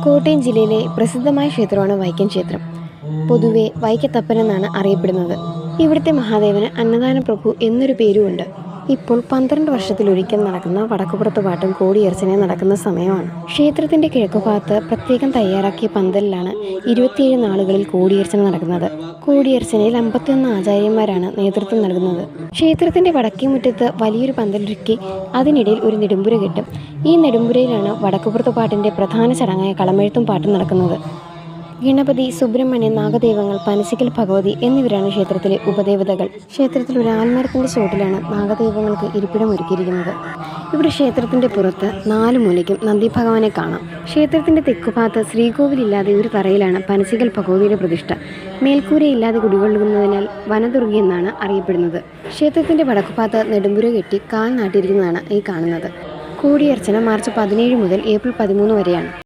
കോട്ടയം ജില്ലയിലെ പ്രസിദ്ധമായ ക്ഷേത്രമാണ് വൈക്കം ക്ഷേത്രം. പൊതുവെ വൈക്കത്തപ്പൻ എന്നാണ് അറിയപ്പെടുന്നത്. ഇവിടുത്തെ മഹാദേവന് അന്നദാന പ്രഭു എന്നൊരു പേരുമുണ്ട്. ഇപ്പോൾ 12 വർഷത്തിലൊരിക്കൽ നടക്കുന്ന വടക്കുപുറത്ത് പാട്ടും കോടിയർച്ചനയും നടക്കുന്ന സമയമാണ്. ക്ഷേത്രത്തിന്റെ കിഴക്കുഭാഗത്ത് പ്രത്യേകം തയ്യാറാക്കിയ പന്തലിലാണ് 27 നാളുകളിൽ കോടിയർച്ചന നടക്കുന്നത്. കോടിയർച്ചനയിൽ 51 ആചാര്യന്മാരാണ് നേതൃത്വം നൽകുന്നത്. ക്ഷേത്രത്തിന്റെ വടക്കേ മുറ്റത്ത് വലിയൊരു പന്തലൊരുക്കി അതിനിടയിൽ ഒരു നെടുമ്പുര കെട്ടും. ഈ നെടുമ്പുരയിലാണ് വടക്കുപുറത്ത് പാട്ടിന്റെ പ്രധാന ചടങ്ങായ കളമെഴുത്തും പാട്ടും നടക്കുന്നത്. ഗണപതി, സുബ്രഹ്മണ്യൻ, നാഗദൈവങ്ങൾ, പനച്ചിക്കൽ ഭഗവതി എന്നിവരാണ് ക്ഷേത്രത്തിലെ ഉപദേവതകൾ. ക്ഷേത്രത്തിൽ ഒരു ആൽമരത്തിന്റെ ചോട്ടിലാണ് നാഗദൈവങ്ങൾക്ക് ഇരിപ്പിടം ഒരുക്കിയിരിക്കുന്നത്. ഇവിടെ ക്ഷേത്രത്തിന്റെ പുറത്ത് 4 മൂലയ്ക്കും നന്ദി ഭഗവാനെ കാണാം. ക്ഷേത്രത്തിന്റെ തെക്കുഭാഗത്ത് ശ്രീകോവിലില്ലാതെ ഒരു തറയിലാണ് പനച്ചിക്കൽ ഭഗവതിയുടെ പ്രതിഷ്ഠ. മേൽക്കൂരയില്ലാതെ കുടികൊള്ളുന്നതിനാൽ വനദുർഗി എന്നാണ് അറിയപ്പെടുന്നത്. ക്ഷേത്രത്തിന്റെ വടക്കുഭാഗത്ത് നെടുമ്പുര കെട്ടി കാൽ നാട്ടിയിരിക്കുന്നതാണ് ഈ കാണുന്നത്. കോടിയർച്ചന മാർച്ച് 17 മുതൽ ഏപ്രിൽ 13 വരെയാണ്.